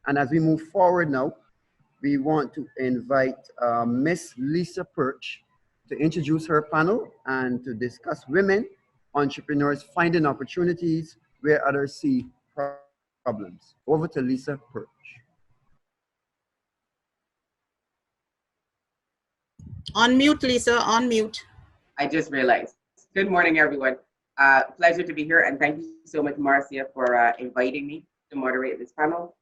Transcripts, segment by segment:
And as we move forward now, we want to invite Miss Lisa Perch to introduce her panel and to discuss women entrepreneurs finding opportunities where others see problems. Over to Lisa Perch. On mute, Lisa, on mute. I just realized. Good morning, everyone. Pleasure to be here, and thank you so much, Marcia, for inviting me to moderate this panel.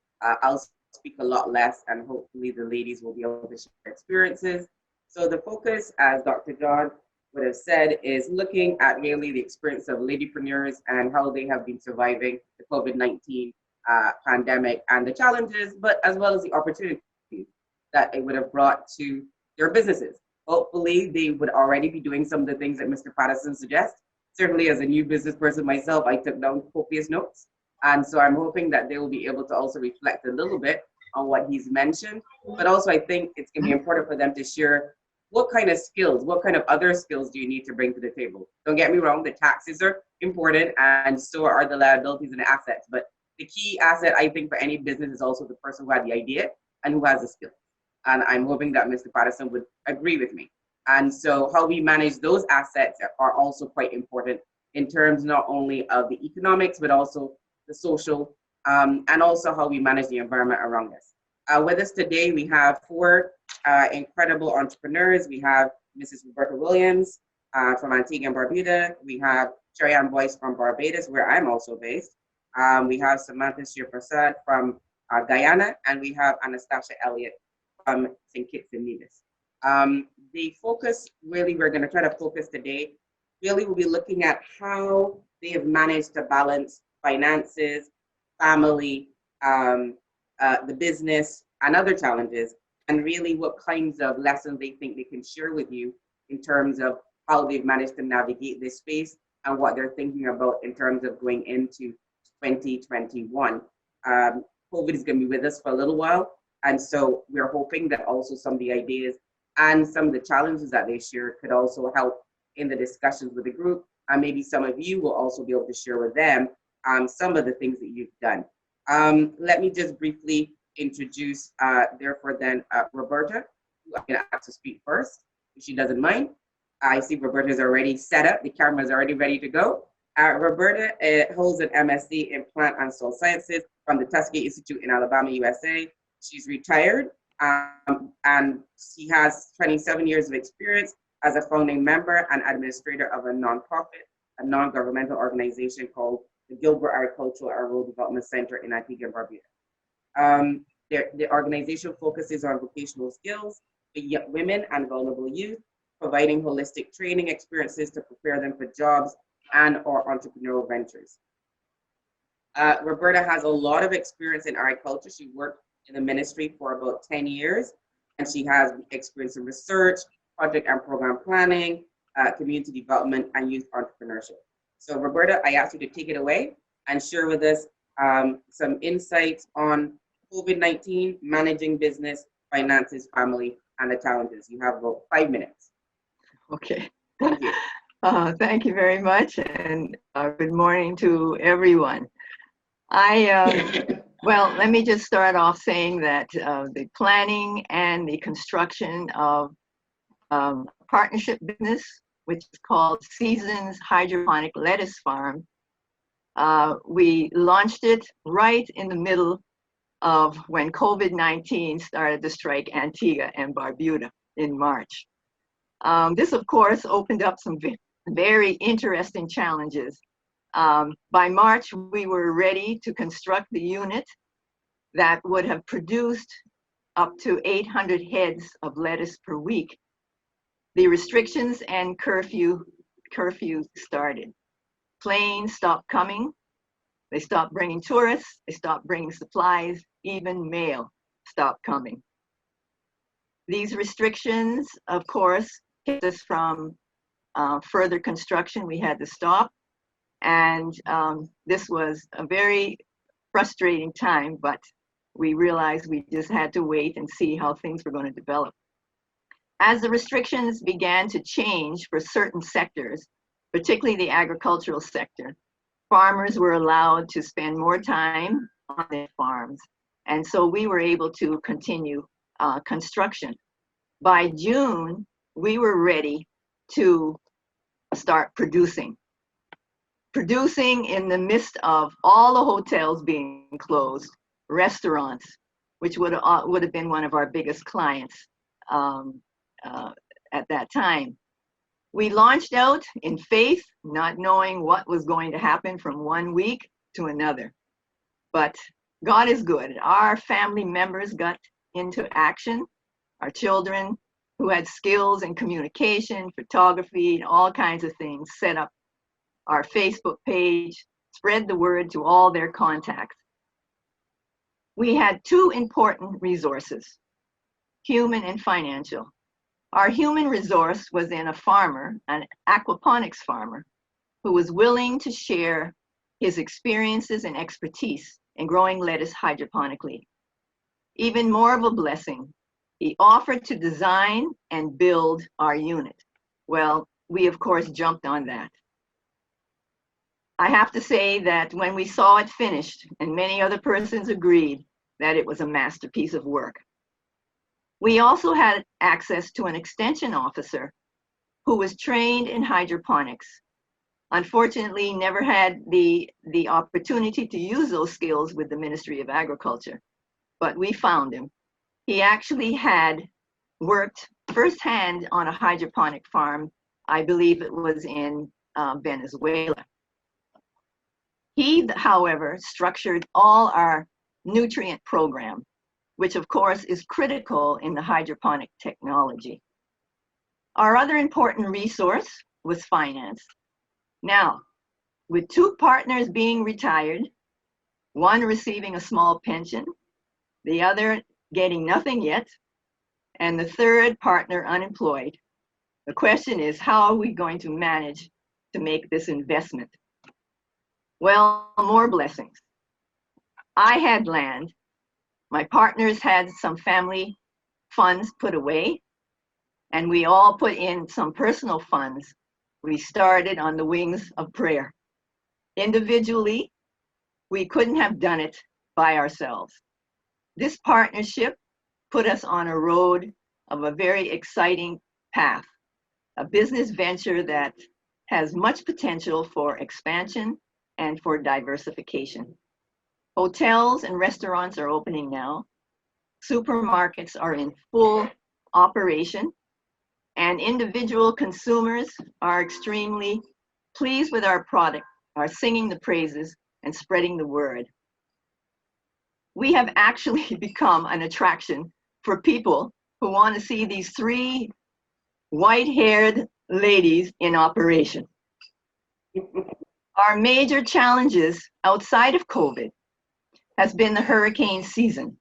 I'll speak a lot less, and hopefully the ladies will be able to share experiences. So the focus, as Dr. John would have said, is looking at really the experience of ladypreneurs and how they have been surviving the COVID-19 pandemic and the challenges, but as well as the opportunities that it would have brought to their businesses. Hopefully, they would already be doing some of the things that Mr. Patterson suggests. Certainly, as a new business person myself, I took down copious notes. And so I'm hoping that they will be able to also reflect a little bit on what he's mentioned. But also, I think it's going to be important for them to share what kind of skills, what kind of other skills do you need to bring to the table? Don't get me wrong, the taxes are important, and so are the liabilities and the assets. But the key asset, I think, for any business is also the person who had the idea and who has the skill. And I'm hoping that Mr. Patterson would agree with me. And so how we manage those assets are also quite important in terms not only of the economics, but also the social, and also how we manage the environment around us. With us today, we have four incredible entrepreneurs. We have Mrs. Roberta Williams from Antigua and Barbuda. We have Sharian Boyce from Barbados, where I'm also based. We have Samantha Chopra from Guyana, and we have Anastasia Elliott from St. Kitts and Nevis. The focus, really, we're going to try to focus today, really we'll be looking at how they have managed to balance finances, family, the business, and other challenges, and really what kinds of lessons they think they can share with you in terms of how they've managed to navigate this space and what they're thinking about in terms of going into 2021. COVID is going to be with us for a little while. And so we're hoping that also some of the ideas and some of the challenges that they share could also help in the discussions with the group. And maybe some of you will also be able to share with them some of the things that you've done. Let me just briefly introduce, therefore then, Roberta, who I'm going to ask to speak first, if she doesn't mind. I see Roberta's already set up. The camera's already ready to go. Roberta holds an MSc in Plant and Soil Sciences from the Tuskegee Institute in Alabama, USA. She's retired, and she has 27 years of experience as a founding member and administrator of a nonprofit, a non-governmental organization called the Gilbert Agricultural and Rural Development Center in Antigua and Barbuda. The organization focuses on vocational skills for women and vulnerable youth, providing holistic training experiences to prepare them for jobs and or entrepreneurial ventures. Roberta has a lot of experience in agriculture. She worked in the ministry for about 10 years, and she has experience in research, project and program planning, community development, and youth entrepreneurship. So Roberta, I ask you to take it away and share with us some insights on COVID-19, managing business, finances, family, and the challenges. You have about 5 minutes. Okay. Thank you. Thank you very much, and good morning to everyone. Well, let me just start off saying that the planning and the construction of partnership business, which is called Seasons Hydroponic Lettuce Farm, we launched it right in the middle of when COVID-19 started to strike Antigua and Barbuda in March. This, of course, opened up some very interesting challenges. By March, we were ready to construct the unit that would have produced up to 800 heads of lettuce per week. The restrictions and curfew started. Planes stopped coming. They stopped bringing tourists. They stopped bringing supplies. Even mail stopped coming. These restrictions, of course, kept us from further construction. We had to stop. And this was a very frustrating time, but we realized we just had to wait and see how things were going to develop. As the restrictions began to change for certain sectors, particularly the agricultural sector, farmers were allowed to spend more time on their farms. And so we were able to continue construction. By June, we were ready to start producing. Producing in the midst of all the hotels being closed, restaurants, which would have been one of our biggest clients at that time. We launched out in faith, not knowing what was going to happen from one week to another. But God is good. Our family members got into action. Our children who had skills in communication, photography, and all kinds of things, set up our Facebook page, spread the word to all their contacts. We had two important resources, human and financial. Our human resource was in a farmer, an aquaponics farmer, who was willing to share his experiences and expertise in growing lettuce hydroponically. Even more of a blessing, he offered to design and build our unit. Well, we of course jumped on that. I have to say that when we saw it finished, and many other persons agreed that it was a masterpiece of work. We also had access to an extension officer who was trained in hydroponics. Unfortunately, never had the opportunity to use those skills with the Ministry of Agriculture, but we found him. He actually had worked firsthand on a hydroponic farm. I believe it was in Venezuela. He, however, structured all our nutrient program, which of course is critical in the hydroponic technology. Our other important resource was finance. Now, with two partners being retired, one receiving a small pension, the other getting nothing yet, and the third partner unemployed, the question is, how are we going to manage to make this investment? Well, more blessings. I had land. My partners had some family funds put away, and we all put in some personal funds. We started on the wings of prayer. Individually, we couldn't have done it by ourselves. This partnership put us on a road of a very exciting path, a business venture that has much potential for expansion and for diversification. Hotels and restaurants are opening now. Supermarkets are in full operation, and individual consumers are extremely pleased with our product, are singing the praises and spreading the word. We have actually become an attraction for people who want to see these three white-haired ladies in operation. Our major challenges outside of COVID has been the hurricane season.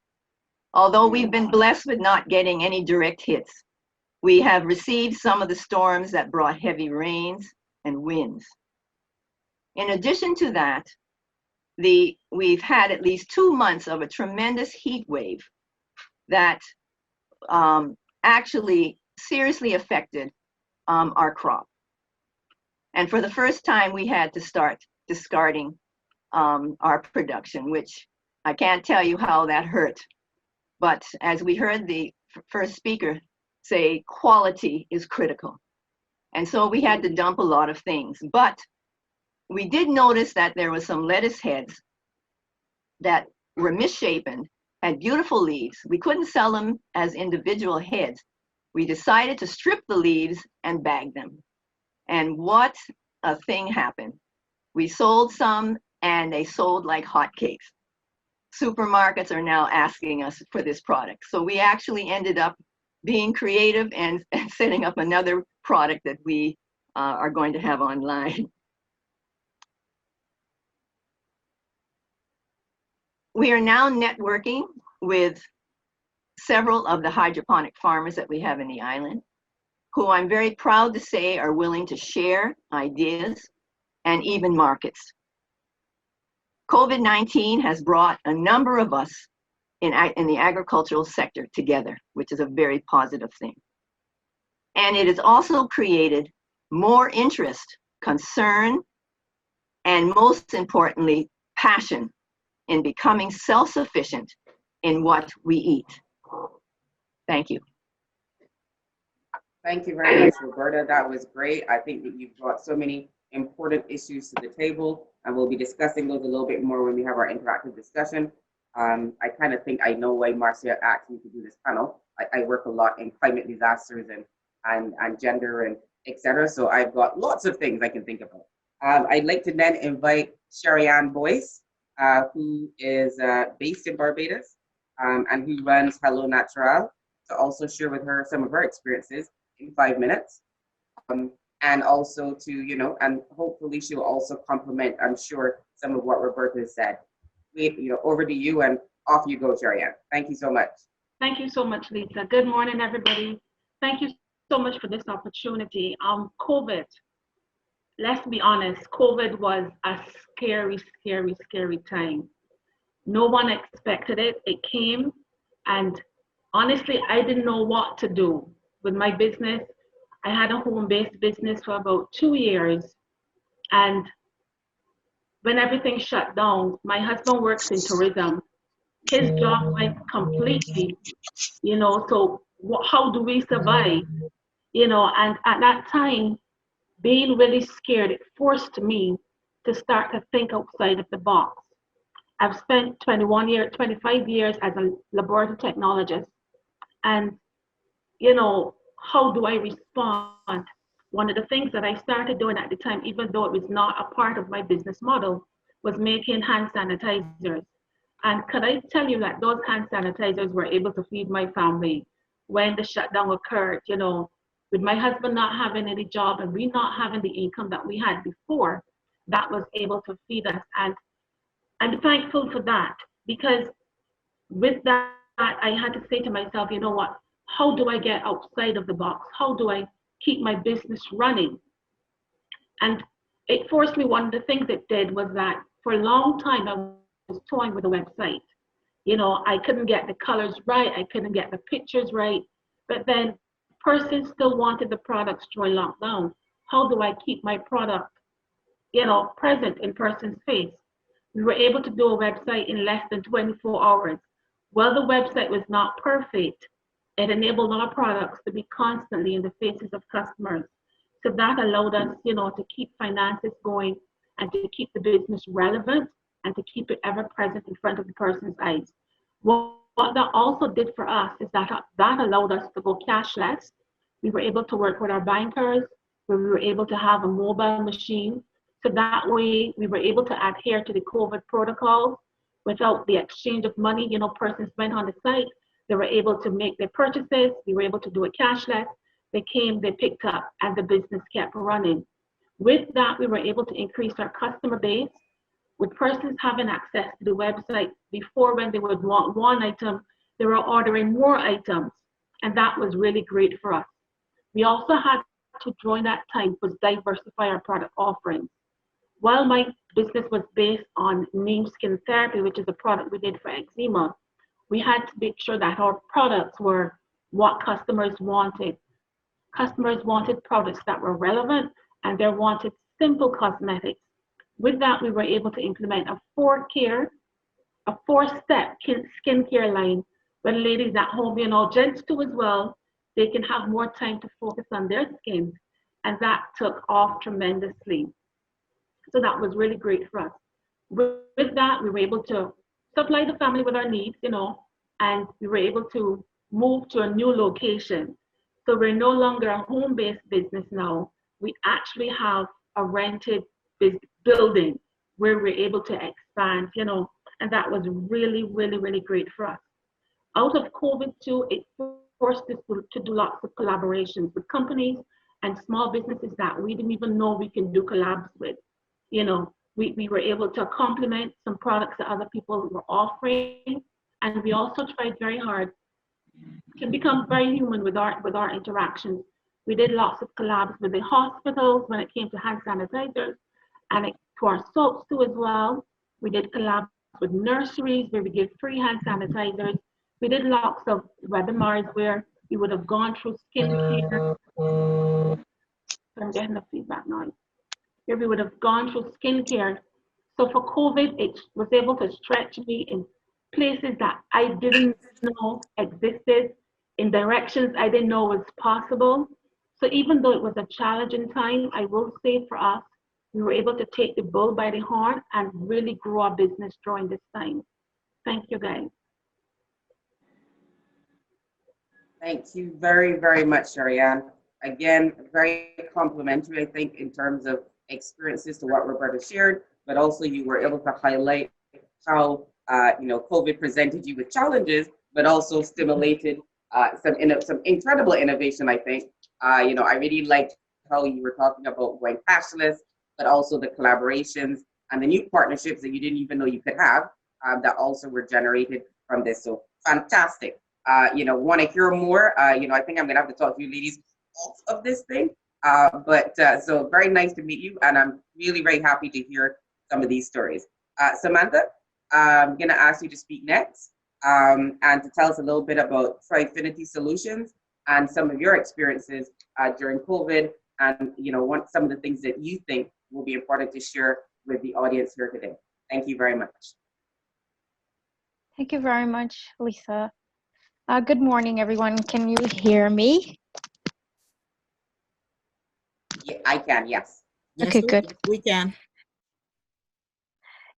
Although we've been blessed with not getting any direct hits, we have received some of the storms that brought heavy rains and winds. In addition to that, we've had at least 2 months of a tremendous heat wave that actually seriously affected our crop. And for the first time, we had to start discarding our production, which I can't tell you how that hurt. But as we heard the first speaker say, quality is critical. And so we had to dump a lot of things. But we did notice that there were some lettuce heads that were misshapen, had beautiful leaves. We couldn't sell them as individual heads. We decided to strip the leaves and bag them. And what a thing happened. We sold some and they sold like hotcakes. Supermarkets are now asking us for this product. So we actually ended up being creative and setting up another product that we are going to have online. We are now networking with several of the hydroponic farmers that we have in the island, who I'm very proud to say are willing to share ideas and even markets. COVID-19 has brought a number of us in the agricultural sector together, which is a very positive thing. And it has also created more interest, concern, and most importantly, passion in becoming self-sufficient in what we eat. Thank you. Thank you very much, Roberta. That was great. I think that you've brought so many important issues to the table, and we'll be discussing those a little bit more when we have our interactive discussion. I kind of think I know why Marcia asked me to do this panel. I work a lot in climate disasters and gender and etc. So I've got lots of things I can think about. I'd like to then invite Sharian Boyce, who is based in Barbados and who runs Hello Natural, to also share with her some of her experiences in 5 minutes. And also to, you know, and hopefully she'll also complement, I'm sure, some of what Roberta said. Over to you, and off you go, Sharian. Thank you so much. Thank you so much, Lisa. Good morning, everybody. Thank you so much for this opportunity. COVID, let's be honest, COVID was a scary, scary, scary time. No one expected it. It came, and honestly, I didn't know what to do with my business. I had a home-based business for about 2 years, and when everything shut down, my husband works in tourism. His job went completely, so how do we survive? And at that time, being really scared, it forced me to start to think outside of the box. I've spent 25 years as a laboratory technologist, and how do I respond? One of the things that I started doing at the time, even though it was not a part of my business model, was making hand sanitizers. And could I tell you that those hand sanitizers were able to feed my family when the shutdown occurred, with my husband not having any job and we not having the income that we had before, that was able to feed us. And I'm thankful for that, because with that, I had to say to myself, you know what, how do I get outside of the box? How do I keep my business running? And it forced me, one of the things it did was that for a long time, I was toying with a website. I couldn't get the colors right. I couldn't get the pictures right. But then persons still wanted the products during lockdown. How do I keep my product, present in person's face? We were able to do a website in less than 24 hours. While the website was not perfect, it enabled our products to be constantly in the faces of customers. So that allowed us, to keep finances going and to keep the business relevant and to keep it ever present in front of the person's eyes. What that also did for us is that allowed us to go cashless. We were able to work with our bankers, where we were able to have a mobile machine. So that way we were able to adhere to the COVID protocols without the exchange of money. Persons went on the site, they were able to make their purchases, we were able to do it cashless. They came, they picked up, and the business kept running. With that, we were able to increase our customer base. With persons having access to the website before, when they would want one item, they were ordering more items, and that was really great for us. We also had to, during that time, was diversify our product offerings. While my business was based on neem skin therapy, which is a product we did for eczema, we had to make sure that our products were what customers wanted. Customers wanted products that were relevant, and they wanted simple cosmetics. With that, we were able to implement a four-step skincare line where ladies at home, gents too as well, they can have more time to focus on their skin. And that took off tremendously. So that was really great for us. With that, we were able to supply the family with our needs, and we were able to move to a new location. So we're no longer a home-based business now. We actually have a rented building where we're able to expand, and that was really, really, really great for us. Out of COVID too, it forced us to do lots of collaborations with companies and small businesses that we didn't even know we can do collabs with. We were able to complement some products that other people were offering, and we also tried very hard to become very human with our interactions. We did lots of collabs with the hospitals when it came to hand sanitizers, and to our soaps too as well. We did collabs with nurseries where we give free hand sanitizers. We did lots of webinars where we would have gone through skincare. I'm getting the feedback now. Where we would have gone through skincare. So for COVID, it was able to stretch me places that I didn't know existed, in directions I didn't know was possible. So even though it was a challenging time, I will say for us, we were able to take the bull by the horn and really grow our business during this time. Thank you, guys. Thank you very, very much, Sharian. Again, very complimentary, I think, in terms of experiences to what Roberta shared, but also you were able to highlight how COVID presented you with challenges, but also stimulated some incredible innovation. I think I really liked how you were talking about going cashless, but also the collaborations and the new partnerships that you didn't even know you could have that also were generated from this. So fantastic. Want to hear more? I think I'm gonna have to talk to you ladies off of this thing. So very nice to meet you, and I'm really very happy to hear some of these stories. Samantha, I'm gonna ask you to speak next and to tell us a little bit about Trifinity Solutions and some of your experiences during COVID, and what some of the things that you think will be important to share with the audience here today. Thank you very much. Thank you very much, Lisa. Good morning, everyone. Can you hear me? Yeah, I can, yes. Okay, good. Yes, we can.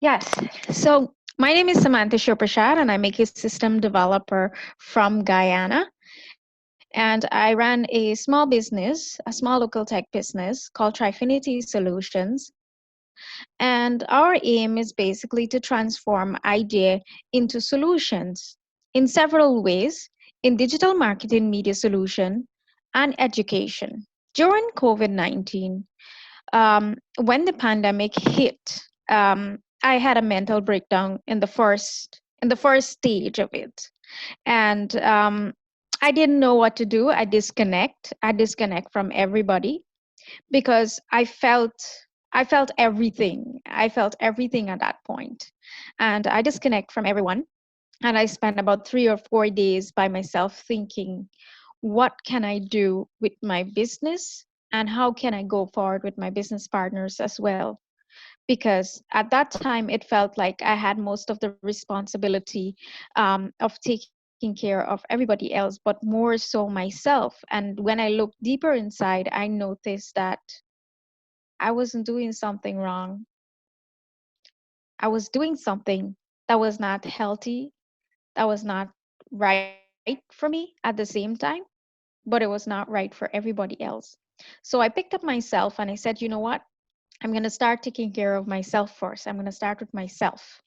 Yes. So my name is Samantha Chopra, and I'm a system developer from Guyana. And I ran a small business, a small local tech business called Trifinity Solutions. And our aim is basically to transform idea into solutions in several ways, in digital marketing, media solution, and education. During COVID-19, when the pandemic hit, I had a mental breakdown in the first stage of it, and I didn't know what to do. I disconnect from everybody because I felt everything. I felt everything at that point, and I disconnect from everyone. And I spent about 3 or 4 days by myself thinking, what can I do with my business, and how can I go forward with my business partners as well? Because at that time it felt like I had most of the responsibility of taking care of everybody else, but more so myself. And when I looked deeper inside, I noticed that I wasn't doing something wrong. I was doing something that was not healthy, that was not right for me at the same time, but it was not right for everybody else. So I picked up myself and I said, you know what? I'm going to start taking care of myself first. I'm going to start with myself.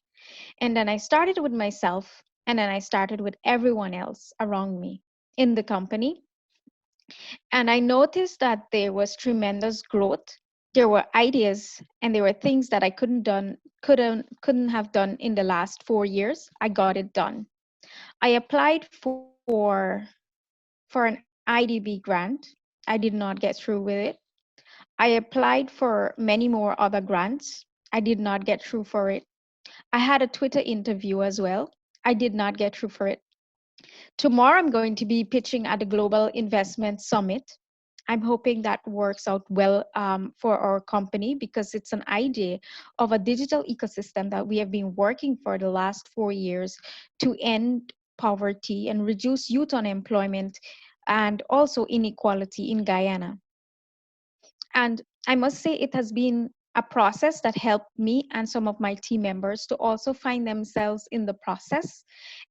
And then I started with myself, and then I started with everyone else around me in the company. And I noticed that there was tremendous growth. There were ideas and there were things that I couldn't have done in the last 4 years. I got it done. I applied for an IDB grant. I did not get through with it. I applied for many more other grants. I did not get through for it. I had a Twitter interview as well. I did not get through for it. Tomorrow, I'm going to be pitching at the Global Investment Summit. I'm hoping that works out well for our company, because it's an idea of a digital ecosystem that we have been working for the last 4 years to end poverty and reduce youth unemployment and also inequality in Guyana. And I must say, it has been a process that helped me and some of my team members to also find themselves in the process,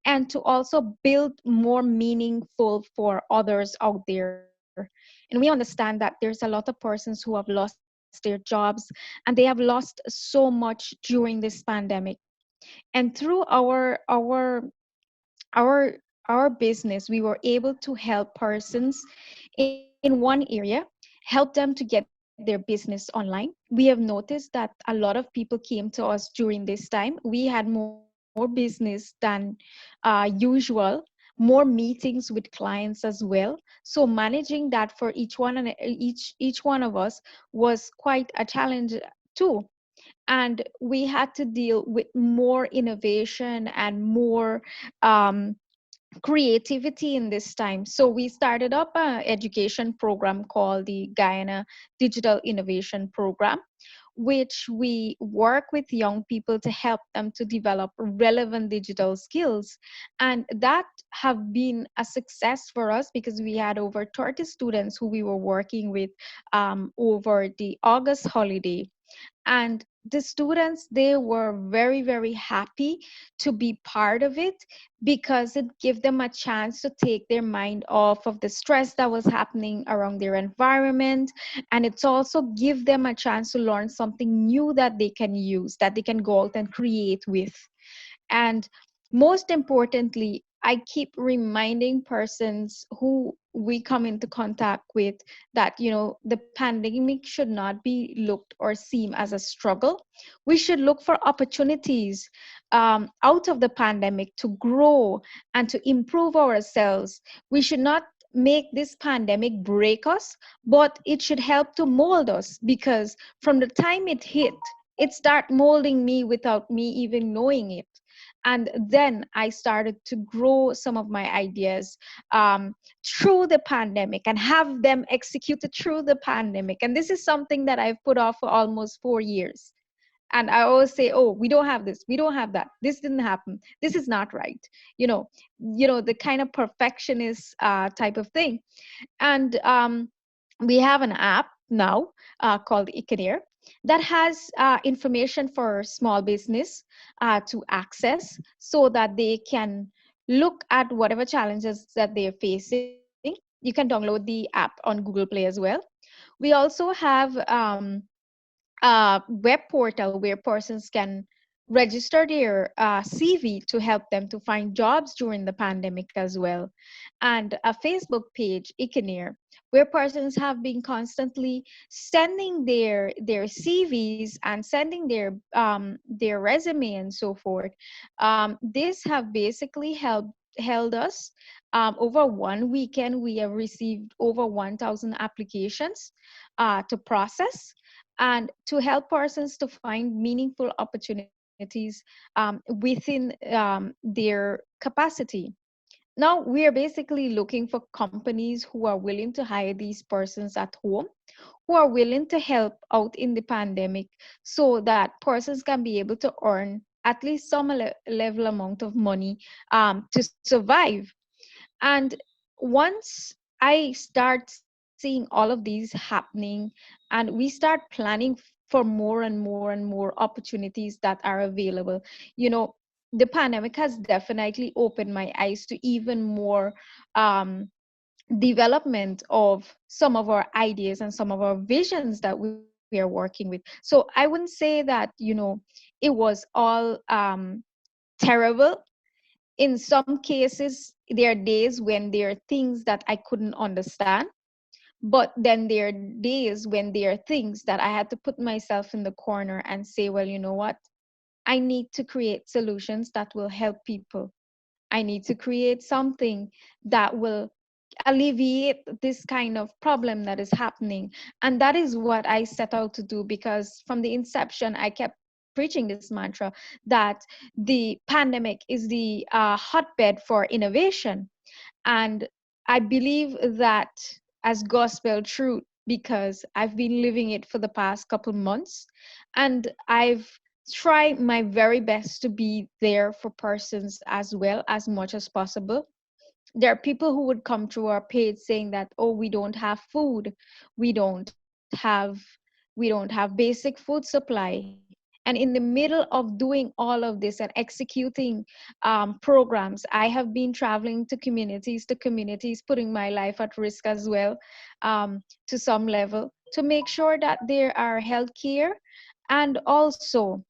and to also build more meaningful for others out there. And we understand that there's a lot of persons who have lost their jobs, and they have lost so much during this pandemic. And through our business, we were able to help persons in one area, help them to get their business online. We have noticed that a lot of people came to us during this time. We had more business than usual, more meetings with clients as well. So managing that for each one of us was quite a challenge too. And we had to deal with more innovation and more creativity in this time. So we started up an education program called the Guyana Digital Innovation Program, which we work with young people to help them to develop relevant digital skills. And that have been a success for us because we had over 30 students who we were working with over the August holiday. And the students, they were very, very happy to be part of it because it gave them a chance to take their mind off of the stress that was happening around their environment. And it's also give them a chance to learn something new that they can use, that they can go out and create with. And most importantly, I keep reminding persons who we come into contact with that, the pandemic should not be looked or seen as a struggle. We should look for opportunities out of the pandemic to grow and to improve ourselves. We should not make this pandemic break us, but it should help to mold us, because from the time it hit, it started molding me without me even knowing it. And then I started to grow some of my ideas through the pandemic and have them executed through the pandemic. And this is something that I've put off for almost 4 years. And I always say, oh, we don't have this, we don't have that, this didn't happen, this is not right. The kind of perfectionist type of thing. And we have an app now called Icaneer that has information for small business to access, so that they can look at whatever challenges that they're facing. You can download the app on Google Play as well. We also have a web portal where persons can register their CV to help them to find jobs during the pandemic as well. And a Facebook page, Icaneer, where persons have been constantly sending their CVs and sending their resume and so forth. This have basically held us. Over one weekend, we have received over 1,000 applications to process and to help persons to find meaningful opportunities within their capacity. Now, we are basically looking for companies who are willing to hire these persons at home, who are willing to help out in the pandemic, so that persons can be able to earn at least some level amount of money to survive. And once I start seeing all of these happening, and we start planning for more and more and more opportunities that are available, the pandemic has definitely opened my eyes to even more development of some of our ideas and some of our visions that we are working with. So I wouldn't say that, it was all terrible. In some cases, there are days when there are things that I couldn't understand, but then there are days when there are things that I had to put myself in the corner and say, well, you know what? I need to create solutions that will help people. I need to create something that will alleviate this kind of problem that is happening. And that is what I set out to do, because from the inception, I kept preaching this mantra that the pandemic is the hotbed for innovation. And I believe that as gospel truth, because I've been living it for the past couple months, and I've tried my very best to be there for persons as well as much as possible. There are people who would come through our page saying that, oh, we don't have food, we don't have basic food supply. And in the middle of doing all of this and executing programs, I have been traveling to communities, putting my life at risk as well, to some level, to make sure that there are healthcare and also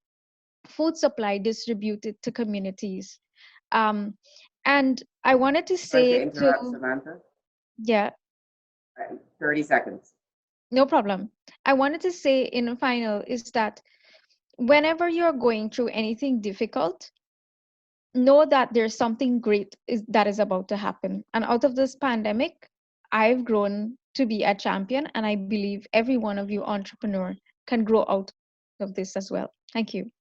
food supply distributed to communities. Um, and I wanted to Sorry to say interrupt, to, Samantha. yeah, 30 seconds. no problem. I wanted to say in a final is that whenever you're going through anything difficult, know that there's something great that is about to happen. And out of this pandemic, I've grown to be a champion, and I believe every one of you entrepreneur can grow out of this as well. Thank you.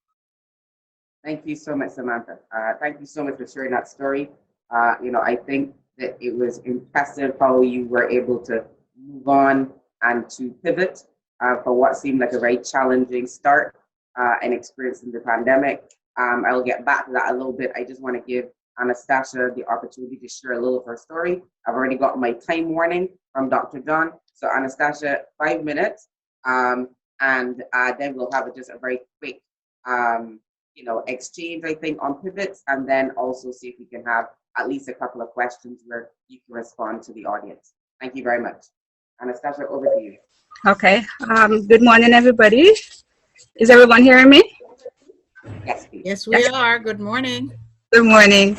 Thank you so much, Samantha. Thank you so much for sharing that story. I think that it was impressive how you were able to move on and to pivot for what seemed like a very challenging start and experience in the pandemic. I'll get back to that a little bit. I just want to give Anastasia the opportunity to share a little of her story. I've already got my time warning from Dr. John. So Anastasia, 5 minutes, and then we'll have just a very quick, exchange, I think, on pivots, and then also see if we can have at least a couple of questions where you can respond to the audience. Thank you very much. Anastasia, over to you. Okay. Good morning, everybody. Is everyone hearing me? Yes, please. Yes, we are. Good morning. Good morning.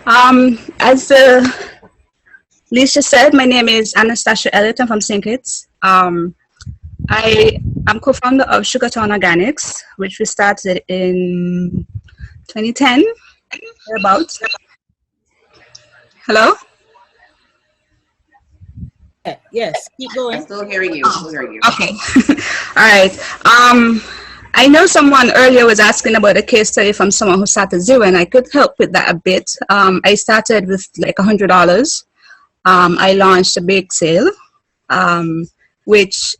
As Lisa said, my name is Anastasia Elliott. I'm from St. Kitts. I am co-founder of Sugartown Organics, which we started in 2010, thereabouts. Hello? Yes, keep going. I'm still hearing you. Okay. All right. I know someone earlier was asking about a case study from someone who started zero, and I could help with that a bit. I started with like $100. I launched a bake sale, which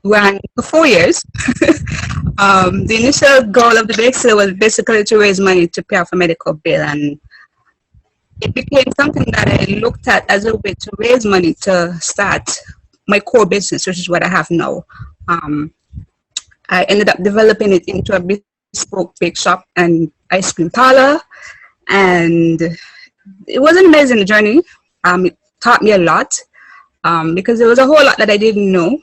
ran for 4 years. The initial goal of the bake sale was basically to raise money to pay off a medical bill, and it became something that I looked at as a way to raise money to start my core business, which is what I have now. I ended up developing it into a bespoke bake shop and ice cream parlor, and it was an amazing journey. It taught me a lot because there was a whole lot that I didn't know.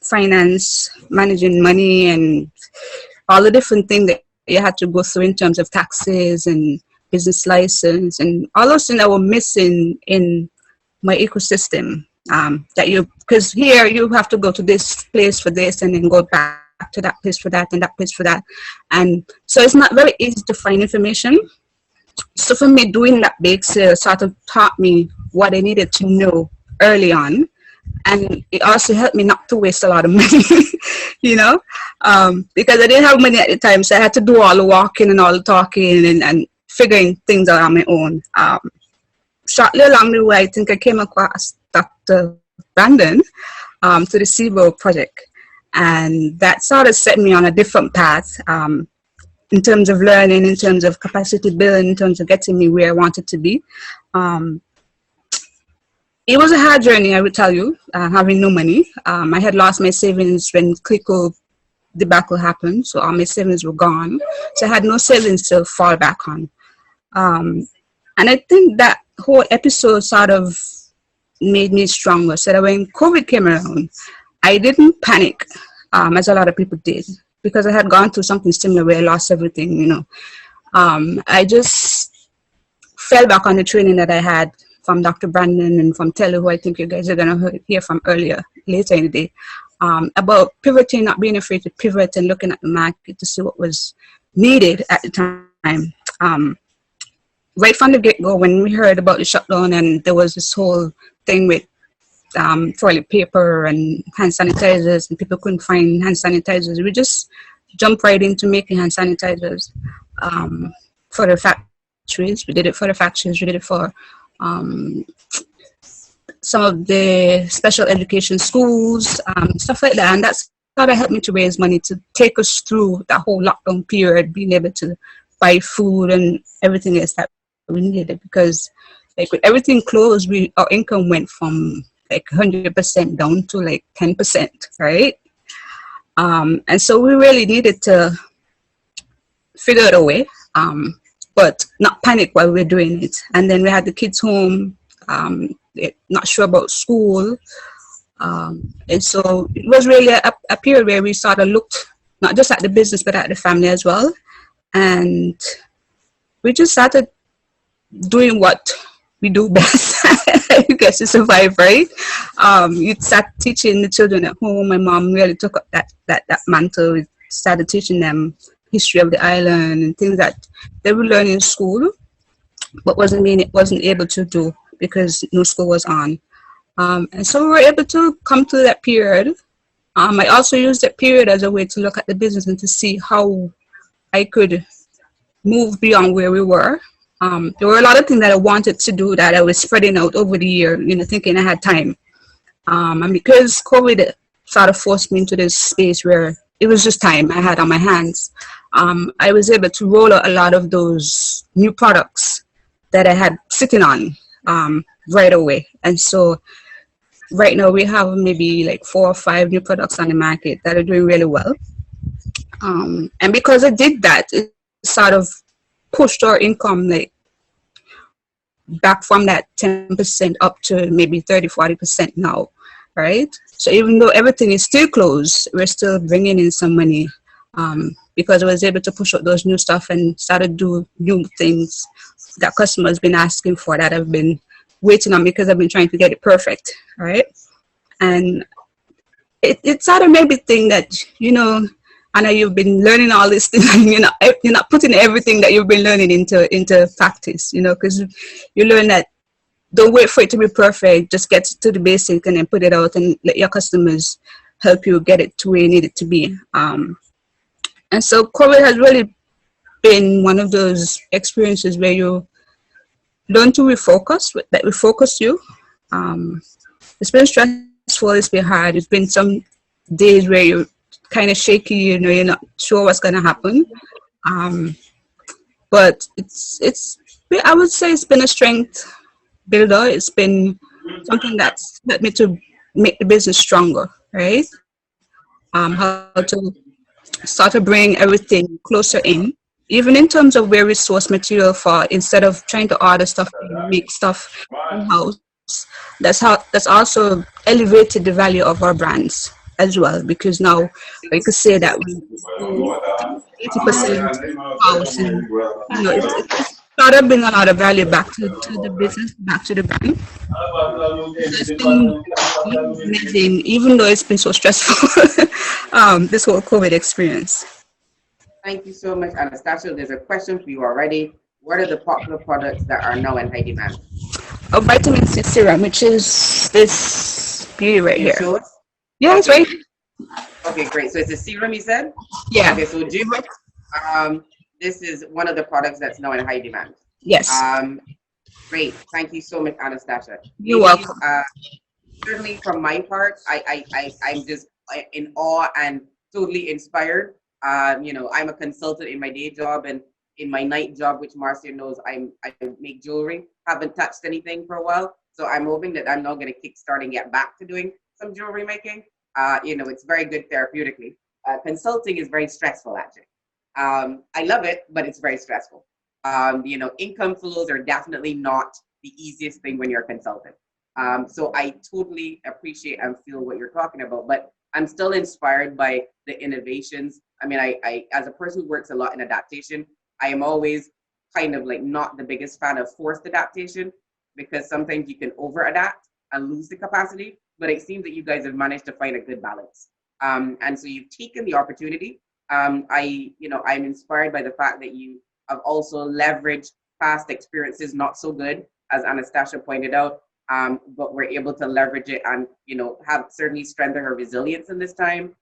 Finance, managing money, and all the different things that you had to go through in terms of taxes and business license and all those things that were missing in my ecosystem. Because here you have to go to this place for this and then go back to that place for that and that place for that. And so it's not very easy to find information. So for me, doing that bake sale sort of taught me what I needed to know early on. And it also helped me not to waste a lot of money, because I didn't have money at the time. So I had to do all the walking and all the talking and figuring things out on my own. Shortly along the way, I think I came across Dr. Brandon to the SIBO project. And that sort of set me on a different path in terms of learning, in terms of capacity building, in terms of getting me where I wanted to be. It was a hard journey, I would tell you, having no money. I had lost my savings when Clico debacle happened, so all my savings were gone. So I had no savings to fall back on. And I think that whole episode sort of made me stronger. So that when COVID came around, I didn't panic, as a lot of people did, because I had gone through something similar where I lost everything, I just fell back on the training that I had from Dr. Brandon and from Telly, who I think you guys are going to hear from later in the day, about pivoting, not being afraid to pivot and looking at the market to see what was needed at the time. Right from the get-go, when we heard about the shutdown and there was this whole thing with toilet paper and hand sanitizers, and people couldn't find hand sanitizers, we just jumped right into making hand sanitizers for the factories. We did it for the factories. We did it for some of the special education schools, stuff like that. And that's how that helped me to raise money to take us through that whole lockdown period, being able to buy food and everything else that we needed. Because like with everything closed, our income went from like 100% down to like 10%, right? And so we really needed to figure out a way, but not panic while we're doing it. And then we had the kids home, not sure about school. And so it was really a period where we sort of looked not just at the business, but at the family as well. And we just started doing what we do best, I guess, to survive, right? You start teaching the children at home. My mom really took up that mantle. We started teaching them history of the island and things that they would learn in school, but wasn't able to do because no school was on. And so we were able to come through that period. I also used that period as a way to look at the business and to see how I could move beyond where we were. There were a lot of things that I wanted to do that I was spreading out over the year, thinking I had time. And because COVID sort of forced me into this space where it was just time I had on my hands. I was able to roll out a lot of those new products that I had sitting on right away. And so right now we have maybe like 4 or 5 new products on the market that are doing really well. And because I did that, it sort of pushed our income like back from that 10% up to maybe 30-40% now, right? So even though everything is still closed, we're still bringing in some money because I was able to push out those new stuff and started do new things that customers been asking for that I've been waiting on because I've been trying to get it perfect, right? And it sort of made me think that, you know, I know you've been learning all these things and you're not putting everything that you've been learning into practice, you know, because you learn that don't wait for it to be perfect, just get to the basic and then put it out and let your customers help you get it to where you need it to be. And so COVID has really been one of those experiences where you learn to refocus, that refocus you. It's been stressful, it's been hard, it's been some days where you're kind of shaky, you know, you're not sure what's going to happen. But I would say it's been a strength builder. It's been something that's led me to make the business stronger, right? How to start to bring everything closer in, even in terms of where we source material for, instead of trying to order stuff and make stuff in-house. That's also elevated the value of our brands as well, because now we could say that we 80% house, and you know it's sort of bring a lot of value back to the business, back to the brand. So it's been amazing, even though it's been so stressful. This whole COVID experience. Thank you so much, Anastasia. There's a question for you already. What are the popular products that are now in high demand? A vitamin C serum, which is this beauty right here. Show us? Yeah, it's right. Okay, great. So it's a serum, you said? Yeah. Okay, so this is one of the products that's now in high demand. Yes. Great. Thank you so much, Anastasia. You're welcome. Certainly from my part, I'm just in awe and totally inspired. You know, I'm a consultant in my day job, and in my night job, which Marcia knows, I make jewelry. Haven't touched anything for a while. So I'm hoping that I'm now going to kickstart and get back to doing some jewelry making. You know, it's very good therapeutically. Consulting is very stressful, actually. I love it, but it's very stressful. You know, income flows are definitely not the easiest thing when you're a consultant. So I totally appreciate and feel what you're talking about, but I'm still inspired by the innovations. I mean, I as a person who works a lot in adaptation, I am always kind of like not the biggest fan of forced adaptation, because sometimes you can over adapt and lose the capacity, but it seems that you guys have managed to find a good balance. And so you've taken the opportunity. I'm inspired by the fact that you have also leveraged past experiences not so good, as Anastasia pointed out, but we're able to leverage it and, you know, have certainly strengthened her resilience in this time.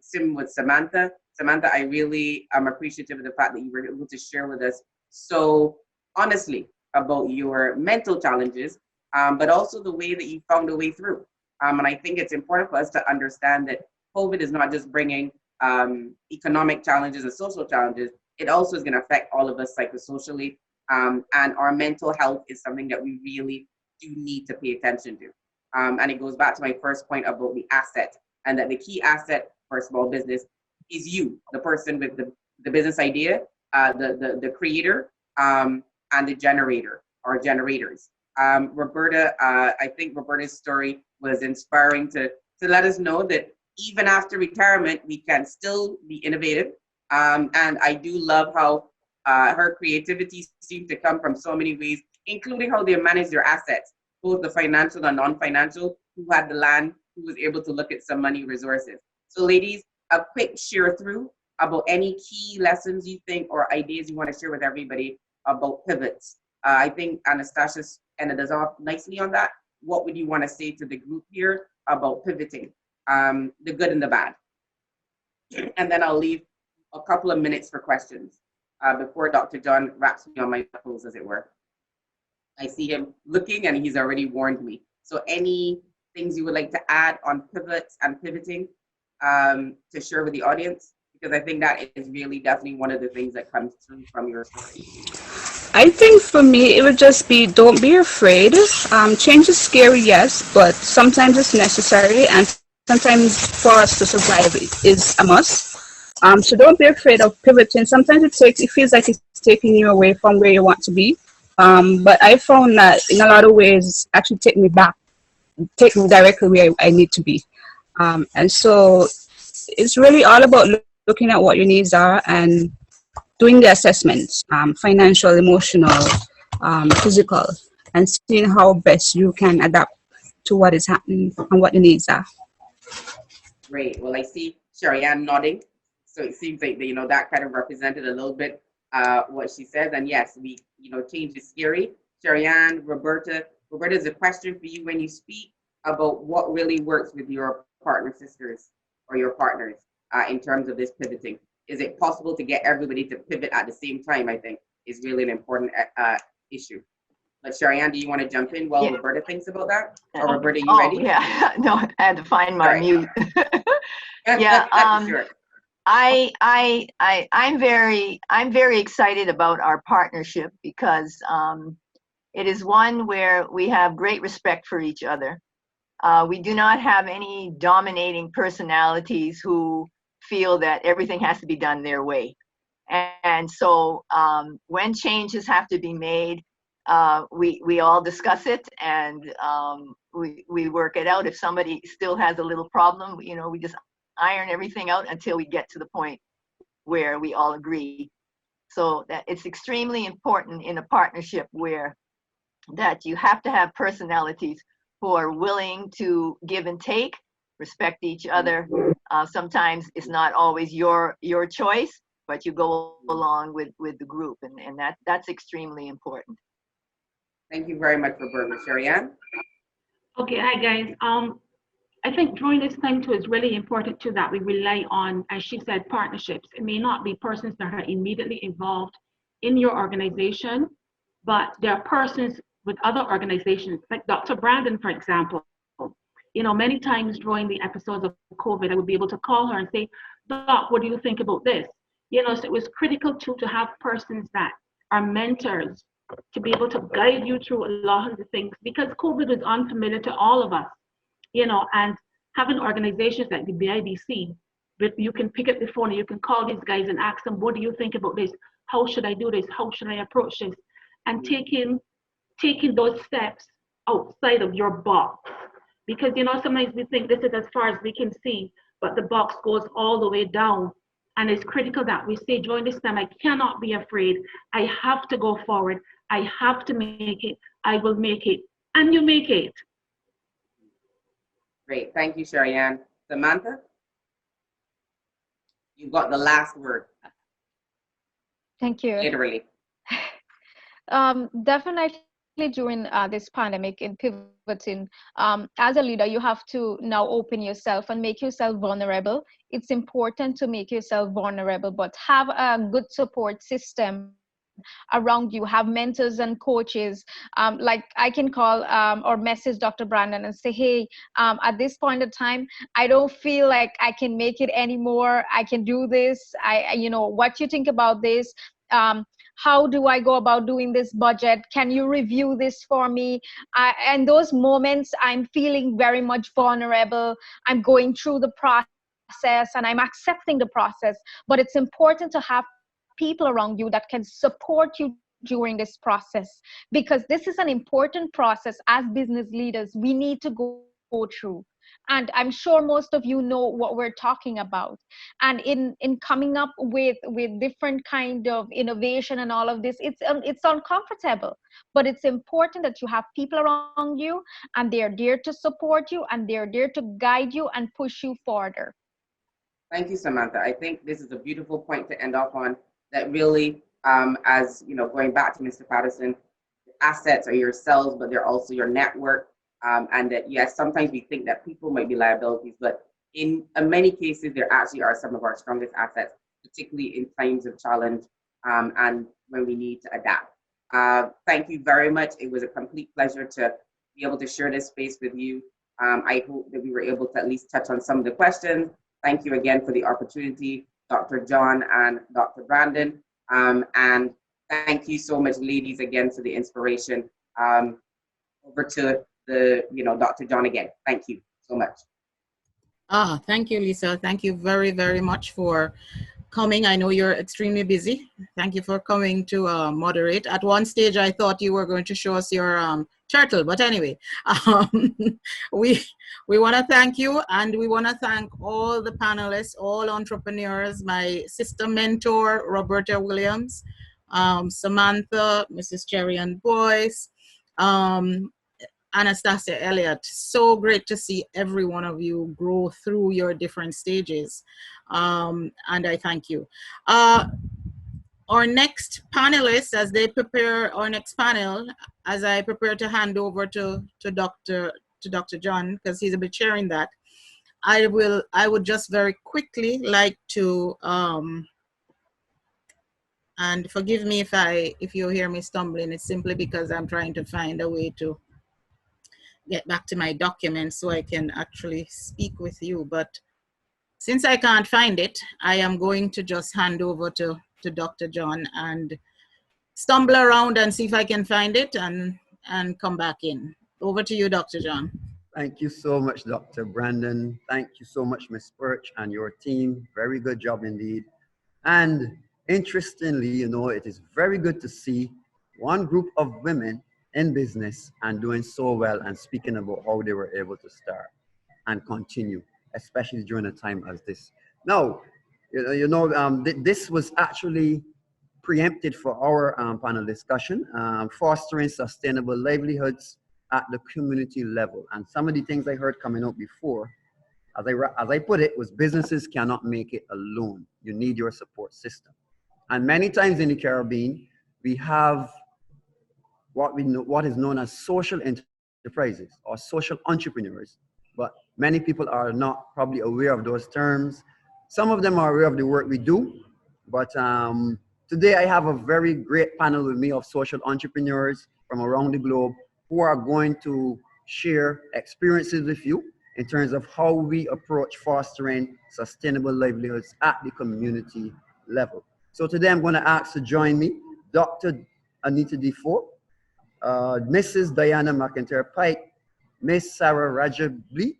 Same with Samantha. Samantha, I really am appreciative of the fact that you were able to share with us so honestly about your mental challenges, but also the way that you found a way through. And I think it's important for us to understand that COVID is not just bringing economic challenges and social challenges, it also is going to affect all of us psychosocially. And our mental health is something that we really do need to pay attention to. And it goes back to my first point about the asset, and that the key asset for a small business is you, the person with the business idea, the creator, and the generator or generators. Roberta, I think Roberta's story was inspiring to let us know that even after retirement, we can still be innovative. And I do love how her creativity seemed to come from so many ways, including how they manage their assets, both the financial and non-financial, who had the land, who was able to look at some money resources. So ladies, a quick share through about any key lessons you think or ideas you want to share with everybody about pivots. I think Anastasia ended us off nicely on that. What would you want to say to the group here about pivoting, the good and the bad? And then I'll leave a couple of minutes for questions before Dr. John wraps me on my toes, as it were. I see him looking and he's already warned me. So any things you would like to add on pivots and pivoting to share with the audience? Because I think that is really definitely one of the things that comes through from your story. I think for me, it would just be don't be afraid. Change is scary, yes, but sometimes it's necessary, and sometimes for us to survive is a must. So don't be afraid of pivoting. Sometimes it feels like it's taking you away from where you want to be. But I found that in a lot of ways, actually take me directly where I need to be. And so it's really all about looking at what your needs are and doing the assessments, financial, emotional, physical, and seeing how best you can adapt to what is happening and what the needs are. Great. Well, I see Sharian nodding. So it seems like, that kind of represented a little bit what she says. And yes, change is scary. Sharian, Roberta, there's a question for you when you speak about what really works with your partner sisters or your partners in terms of this pivoting. Is it possible to get everybody to pivot at the same time? I think is really an important issue. But Sharian, do you want to jump in while Roberta thinks about that? Or Roberta, you ready? Yeah, no, I had to find my mute. Yeah, sure. I'm very excited about our partnership because it is one where we have great respect for each other. We do not have any dominating personalities who feel that everything has to be done their way. And so when changes have to be made, we all discuss it and we work it out. If somebody still has a little problem, we just iron everything out until we get to the point where we all agree. So that it's extremely important in a partnership where that you have to have personalities who are willing to give and take, respect each other. Sometimes it's not always your choice, but you go along with the group, and that's extremely important. Thank you very much, Roberta. Sharian? Okay, hi guys. I think during this time too, it's really important too that we rely on, as she said, partnerships. It may not be persons that are immediately involved in your organization, but there are persons with other organizations, like Dr. Brandon, for example. Many times during the episodes of COVID, I would be able to call her and say, Doc, what do you think about this? So it was critical too to have persons that are mentors to be able to guide you through a lot of the things, because COVID is unfamiliar to all of us, and having organizations like the BIDC, but you can pick up the phone and you can call these guys and ask them, what do you think about this? How should I do this? How should I approach this? And taking those steps outside of your box. Because, sometimes we think this is as far as we can see, but the box goes all the way down. And it's critical that we say during this time, I cannot be afraid. I have to go forward. I have to make it. I will make it. And you make it. Great. Thank you, Sharian. Samantha? You've got the last word. Thank you. Literally. Definitely during this pandemic in pivoting, as a leader, you have to now open yourself and make yourself vulnerable. It's important to make yourself vulnerable, but have a good support system around you. Have mentors and coaches. Like I can call or message Dr. Brandon and say, hey, at this point in time, I don't feel like I can make it anymore. I can do this. What you think about this? How do I go about doing this budget? Can you review this for me? And those moments, I'm feeling very much vulnerable. I'm going through the process and I'm accepting the process. But it's important to have people around you that can support you during this process, because this is an important process as business leaders we need to go through. And I'm sure most of you know what we're talking about. And in coming up with different kind of innovation and all of this, it's uncomfortable, but it's important that you have people around you and they're there to support you and they're there to guide you and push you further. Thank you, Samantha. I think this is a beautiful point to end off on, that really, as going back to Mr. Patterson, assets are yourselves, but they're also your network. And that, yes, sometimes we think that people might be liabilities, but in many cases, there actually are some of our strongest assets, particularly in times of challenge and when we need to adapt. Thank you very much. It was a complete pleasure to be able to share this space with you. I hope that we were able to at least touch on some of the questions. Thank you again for the opportunity, Dr. John and Dr. Brandon. And thank you so much, ladies, again for the inspiration. Over to Dr. John again. Thank you so much. Thank you, Lisa. Thank you very, very much for coming. I know you're extremely busy. Thank you for coming to moderate. At one stage, I thought you were going to show us your turtle, but anyway, we want to thank you, and we want to thank all the panelists, all entrepreneurs, my sister mentor, Roberta Williams, Samantha, Mrs. Sharian Boyce, Anastasia Elliott. So great to see every one of you grow through your different stages. And I thank you. Our next panelists, as they prepare our next panel, as I prepare to hand over to Dr. John, because he's a bit chairing that, I would just very quickly like to, and forgive me if you hear me stumbling, it's simply because I'm trying to find a way to get back to my document so I can actually speak with you. But since I can't find it, I am going to just hand over to Dr. John and stumble around and see if I can find it and come back in. Over to you, Dr. John. Thank you so much, Dr. Brandon. Thank you so much, Ms. Birch and your team. Very good job indeed. And interestingly, it is very good to see one group of women in business and doing so well and speaking about how they were able to start and continue, especially during a time as this. Now, this was actually preempted for our panel discussion, fostering sustainable livelihoods at the community level. And some of the things I heard coming out before, as I put it, was businesses cannot make it alone. You need your support system. And many times in the Caribbean, we have what is known as social enterprises or social entrepreneurs, but many people are not probably aware of those terms. Some of them are aware of the work we do, but today I have a very great panel with me of social entrepreneurs from around the globe who are going to share experiences with you in terms of how we approach fostering sustainable livelihoods at the community level. So today I'm going to ask to join me Dr. Anita Defoe, Mrs. Diana McIntyre Pike, Miss Sarah Rajabli,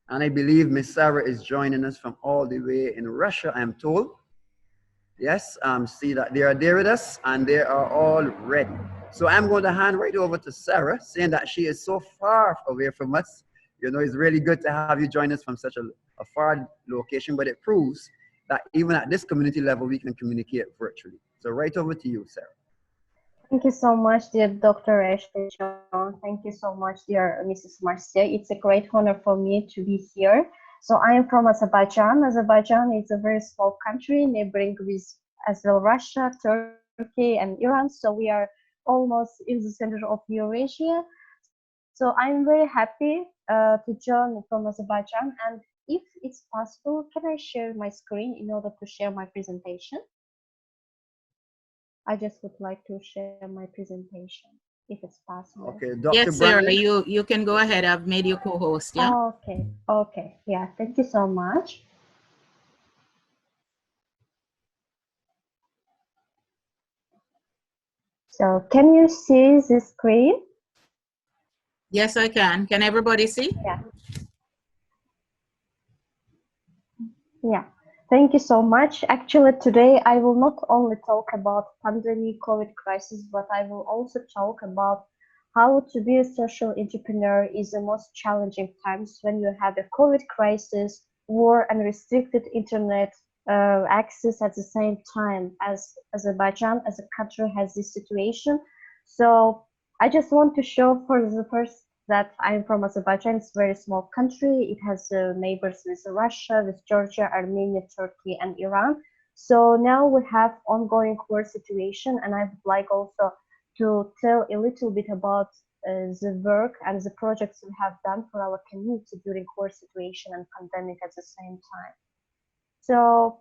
and I believe Miss Sarah is joining us from all the way in Russia, I'm told. Yes, see that they are there with us and they are all ready. So I'm going to hand right over to Sarah, saying that she is so far away from us. It's really good to have you join us from such a far location, but it proves that even at this community level, we can communicate virtually. So right over to you, Sarah. Thank you so much, dear Dr. Ashley John. Thank you so much, dear Mrs. Marcia. It's a great honor for me to be here. So I am from Azerbaijan. Azerbaijan is a very small country, neighboring with as well Russia, Turkey, and Iran. So we are almost in the center of Eurasia. So I'm very happy to join from Azerbaijan. And if it's possible, can I share my screen in order to share my presentation? I just would like to share my presentation, if it's possible. Okay, Dr. Yes, Sarah, you can go ahead. I've made you co-host, yeah? Okay. Yeah, thank you so much. So can you see the screen? Yes, I can. Can everybody see? Yeah. Thank you so much. Actually, today I will not only talk about pandemic COVID crisis, but I will also talk about how to be a social entrepreneur is the most challenging times when you have a COVID crisis, war, and restricted internet access at the same time as Azerbaijan as a country has this situation. So I just want to show for the first that I'm from Azerbaijan. It's a very small country. It has neighbors with Russia, with Georgia, Armenia, Turkey, and Iran. So now we have ongoing war situation, and I would like also to tell a little bit about the work and the projects we have done for our community during war situation and pandemic at the same time. So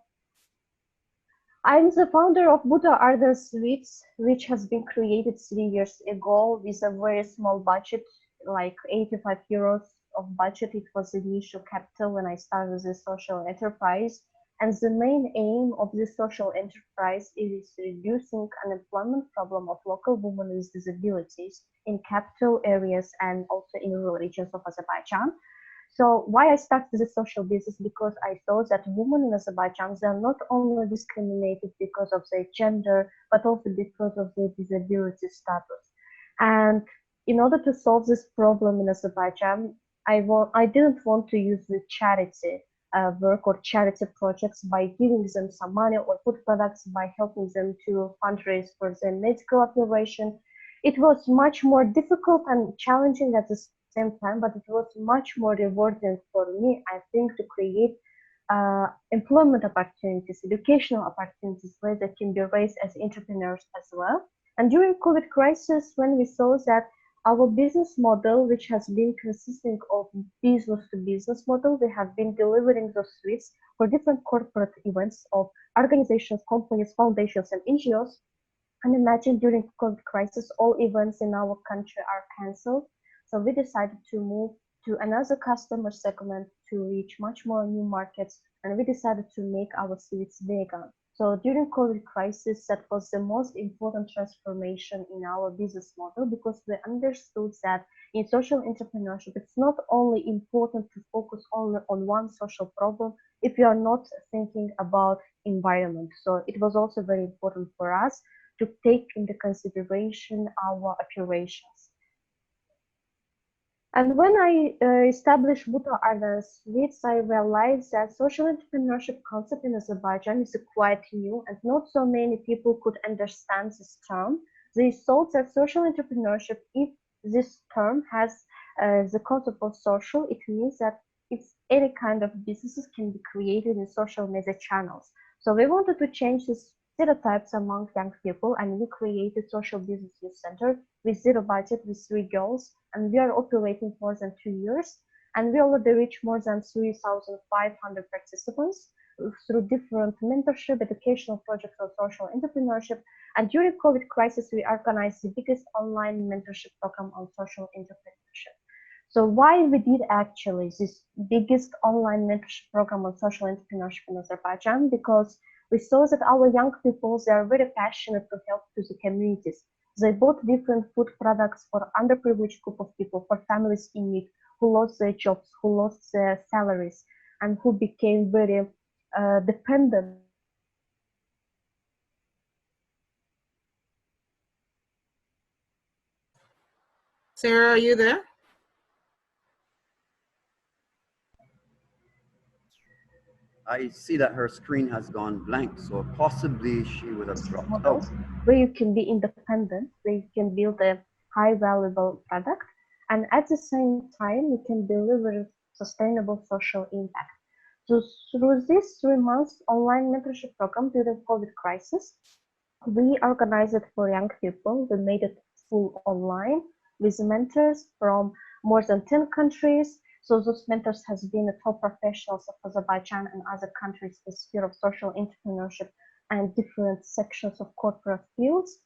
I'm the founder of Buddha Ardor Sweets, which has been created 3 years ago with a very small budget, like 85 euros of budget. It was the initial capital when I started the social enterprise. And the main aim of this social enterprise is reducing unemployment problem of local women with disabilities in capital areas and also in rural regions of Azerbaijan. So why I started this social business? Because I saw that women in Azerbaijan, they are not only discriminated because of their gender, but also because of their disability status. And in order to solve this problem in Azerbaijan, I didn't want to use the charity work or charity projects by giving them some money or food products, by helping them to fundraise for their medical operation. It was much more difficult and challenging at the same time, but it was much more rewarding for me, I think, to create employment opportunities, educational opportunities where they can be raised as entrepreneurs as well. And during COVID crisis, when we saw that our business model, which has been consisting of business-to-business model, we have been delivering those suites for different corporate events of organizations, companies, foundations, and NGOs. And imagine during COVID crisis, all events in our country are cancelled. So we decided to move to another customer segment to reach much more new markets, and we decided to make our suites vegan. So during COVID crisis, that was the most important transformation in our business model, because we understood that in social entrepreneurship, it's not only important to focus only on one social problem if you are not thinking about environment. So it was also very important for us to take into consideration our operations. And when I established Buta Ardan Suites, I realized that social entrepreneurship concept in Azerbaijan is quite new, and not so many people could understand this term. They thought that social entrepreneurship, if this term has the concept of social, it means that it's any kind of businesses can be created in social media channels. So we wanted to change this stereotypes among young people, and we created social business youth center with zero budget, with 3 girls, and we are operating more than 2 years, and we already reached more than 3,500 participants through different mentorship, educational projects on social entrepreneurship. And during COVID crisis, we organized the biggest online mentorship program on social entrepreneurship. So why we did actually this biggest online mentorship program on social entrepreneurship in Azerbaijan? Because we saw that our young people, they are very passionate to help to the communities. They bought different food products for underprivileged group of people, for families in need, who lost their jobs, who lost their salaries, and who became very dependent. Sarah, are you there? I see that her screen has gone blank, so possibly she would have dropped out. Where you can be independent, where you can build a high valuable product, and at the same time you can deliver sustainable social impact. So through this 3 months online mentorship program during COVID crisis, we organized it for young people. We made it full online with mentors from more than 10 countries. So those mentors has been the top professionals of Azerbaijan and other countries in the sphere of social entrepreneurship and different sections of corporate fields.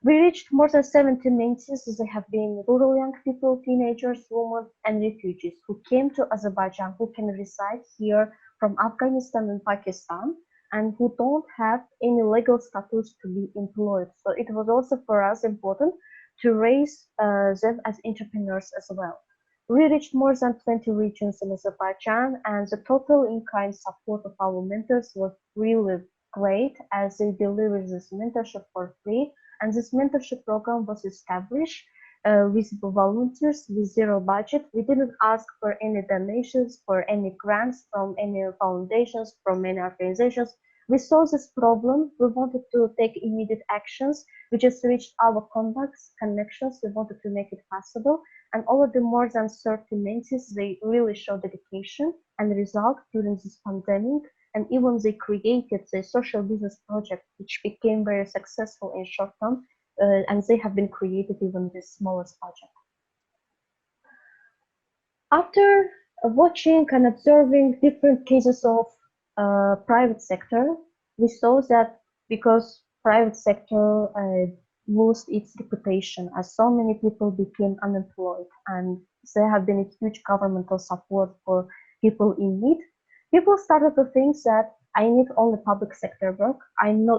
We reached more than 70 mentees. They have been rural young people, teenagers, women, and refugees who came to Azerbaijan, who can reside here from Afghanistan and Pakistan, and who don't have any legal status to be employed. So it was also for us important to raise them as entrepreneurs as well. We reached more than 20 regions in Azerbaijan, and the total in-kind support of our mentors was really great, as they delivered this mentorship for free. And this mentorship program was established with volunteers, with zero budget. We didn't ask for any donations, for any grants from any foundations, from any organizations. We saw this problem. We wanted to take immediate actions. We just reached our contacts, connections. We wanted to make it possible. And all of the more than 30 mentees, they really showed dedication and result during this pandemic. And even they created the social business project, which became very successful in short term. And they have been created even the smallest budget. After watching and observing different cases of private sector, we saw that because private sector lost its reputation as so many people became unemployed, and there have been a huge governmental support for people in need. People started to think that I need only public sector work.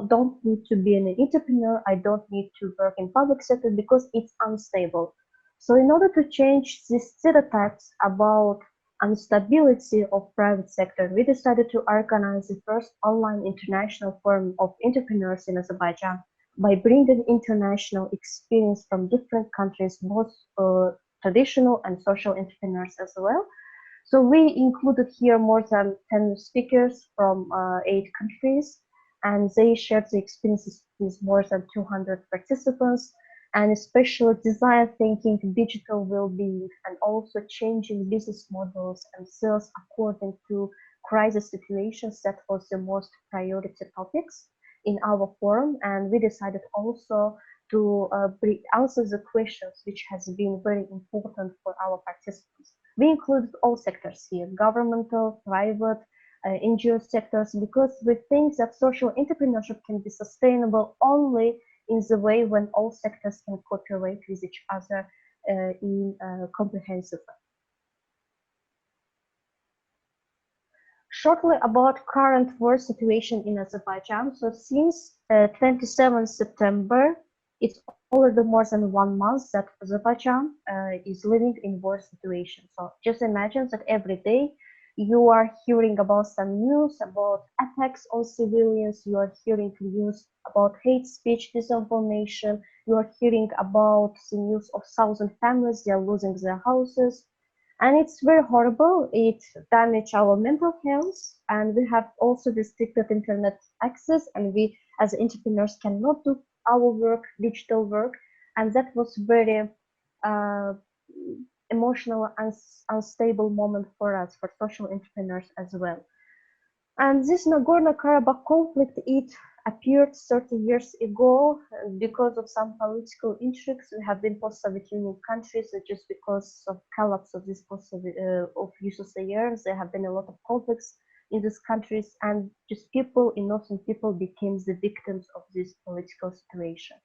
Don't need to be an entrepreneur. I don't need to work in public sector because it's unstable. So in order to change these stereotypes about instability of private sector, we decided to organize the first online international forum of entrepreneurs in Azerbaijan by bringing international experience from different countries, both traditional and social entrepreneurs as well. So we included here more than 10 speakers from 8 countries, and they shared the experiences with more than 200 participants, and especially design thinking, digital well-being, and also changing business models and sales according to crisis situations. That was the most priority topics in our forum, and we decided also to answer the questions which has been very important for our participants. We included all sectors here, governmental, private, NGO sectors, because we think that social entrepreneurship can be sustainable only in the way when all sectors can cooperate with each other in a comprehensive way. Shortly about current war situation in Azerbaijan. So since 27 September, it's already more than 1 month that Azerbaijan is living in war situation. So just imagine that every day you are hearing about some news about attacks on civilians, you are hearing news about hate speech, disinformation, you are hearing about the news of 1,000 families, they are losing their houses. And it's very horrible. It damages our mental health, and we have also restricted internet access, and we as entrepreneurs cannot do our work, digital work, and that was very emotional and unstable moment for us, for social entrepreneurs as well. And this Nagorno-Karabakh conflict, it appeared 30 years ago because of some political intrigues. We have been post-Soviet Union countries, just because of collapse of this of USSR. There have been a lot of conflicts in these countries, and just people, innocent people, became the victims of this political situation.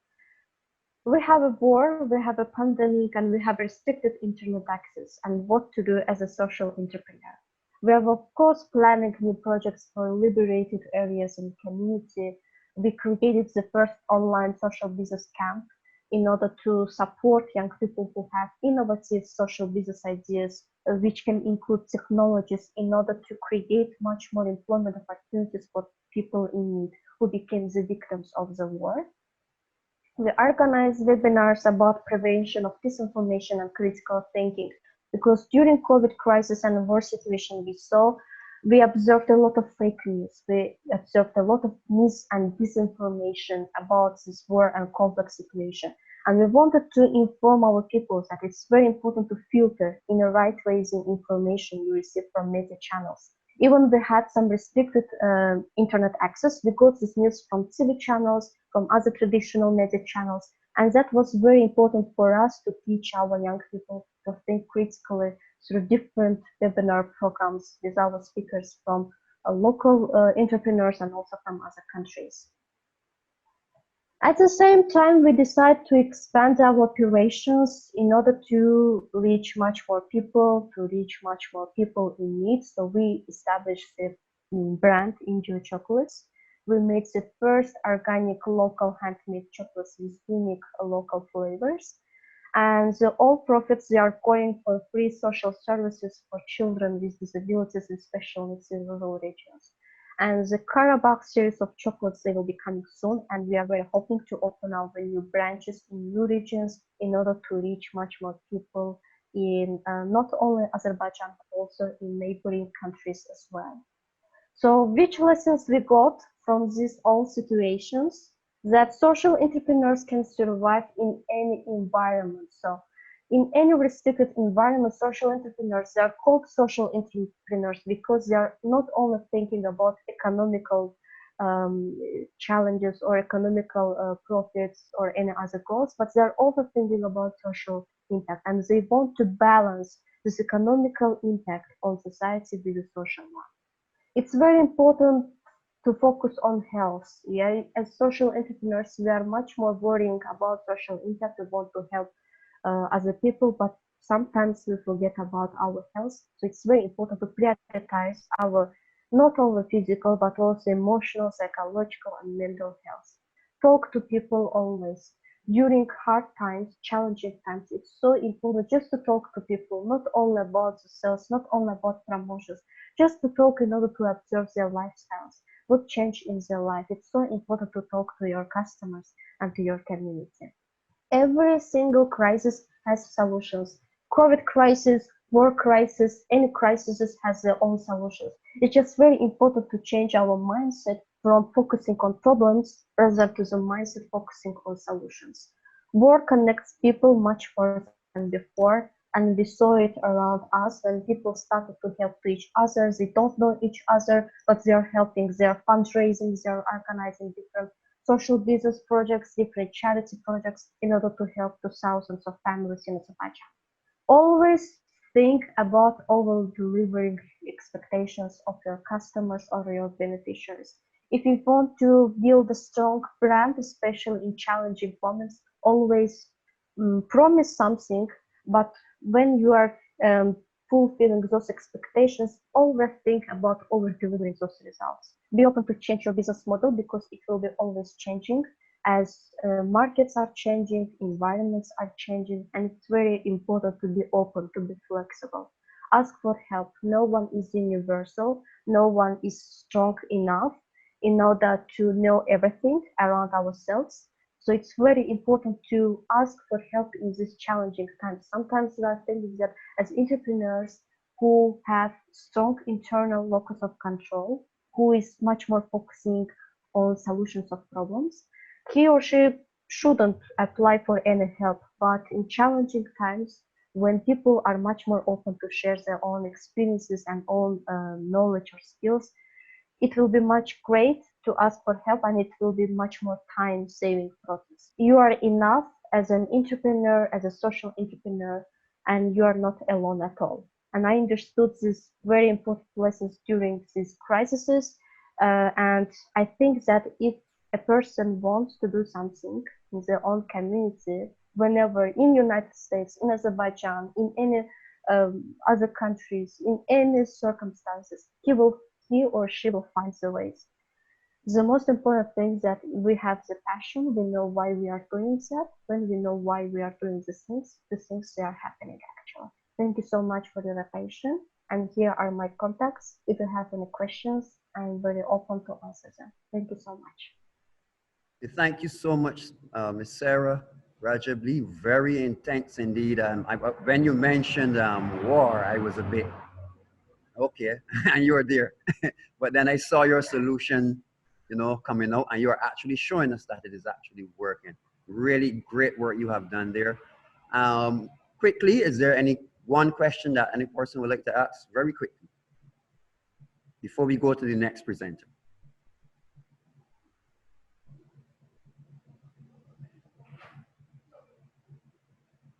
We have a war, we have a pandemic, and we have restricted internet access, and what to do as a social entrepreneur. We are, of course, planning new projects for liberated areas and community. We created the first online social business camp in order to support young people who have innovative social business ideas, which can include technologies in order to create much more employment opportunities for people in need who became the victims of the war. We organize webinars about prevention of disinformation and critical thinking, because during COVID crisis and war situation we observed a lot of fake news. We observed a lot of mis and disinformation about this war and complex situation. And we wanted to inform our people that it's very important to filter in a right way the information you receive from media channels. Even we had some restricted internet access, we got this news from TV channels, from other traditional media channels, and that was very important for us to teach our young people to think critically through different webinar programs with our speakers from local entrepreneurs and also from other countries. At the same time, we decided to expand our operations in order to reach much more people, in need. So we established the brand Enjoy Chocolates. We made the first organic local handmade chocolates with unique local flavors. And all profits, they are going for free social services for children with disabilities and special needs in rural regions. And the Karabakh series of chocolates, they will be coming soon, and we are very hoping to open our new branches in new regions in order to reach much more people in not only Azerbaijan, but also in neighboring countries as well. So which lessons we got from these all situations? That social entrepreneurs can survive in any environment. So in any restricted environment, social entrepreneurs, they are called social entrepreneurs because they are not only thinking about economical challenges or economical profits or any other goals, but they are also thinking about social impact, and they want to balance this economical impact on society with the social one. It's very important to focus on health. Yeah, as social entrepreneurs, we are much more worrying about social impact. We want to help other people, but sometimes we forget about our health. So it's very important to prioritize our not only physical but also emotional, psychological, and mental health. Talk to people always. During hard times, challenging times, it's so important just to talk to people, not only about the sales, not only about promotions, just to talk in order to observe their lifestyles, what change in their life. It's so important to talk to your customers and to your community. Every single crisis has solutions. COVID crisis, war crisis, any crisis has their own solutions. It's just very important to change our mindset from focusing on problems rather to the mindset focusing on solutions. War connects people much more than before, and we saw it around us when people started to help to each other. They don't know each other, but they are helping. They are fundraising, they are organizing different social business projects, different charity projects in order to help to thousands of families in Azerbaijan. Always think about over delivering expectations of your customers or your beneficiaries. If you want to build a strong brand, especially in challenging moments, always promise something, but when you are fulfilling those expectations, always think about over delivering those results. Be open to change your business model because it will be always changing as markets are changing, environments are changing, and it's very important to be open, to be flexible. Ask for help. No one is universal. No one is strong enough in order to know everything around ourselves. So it's very important to ask for help in these challenging times. Sometimes there are things that as entrepreneurs who have strong internal locus of control, who is much more focusing on solutions of problems, he or she shouldn't apply for any help. But in challenging times, when people are much more open to share their own experiences and own knowledge or skills, it will be much great to ask for help, and it will be much more time saving process. You are enough as an entrepreneur, as a social entrepreneur, and you are not alone at all. And I understood these very important lessons during these crises. And I think that if a person wants to do something in their own community, whenever in United States, in Azerbaijan, in any other countries, in any circumstances, he or she will find the ways. The most important thing is that we have the passion, we know why we are doing that. When we know why we are doing the things they are happening actually. Thank you so much for your attention. And here are my contacts. If you have any questions, I'm very open to answer them. Thank you so much. Thank you so much, Ms. Sarah Rajabli. Very intense indeed. When you mentioned war, I was a bit, okay, and you were there. But then I saw your solution, coming out, and you are actually showing us that it is actually working. Really great work you have done there. Quickly, is there any one question that any person would like to ask very quickly before we go to the next presenter?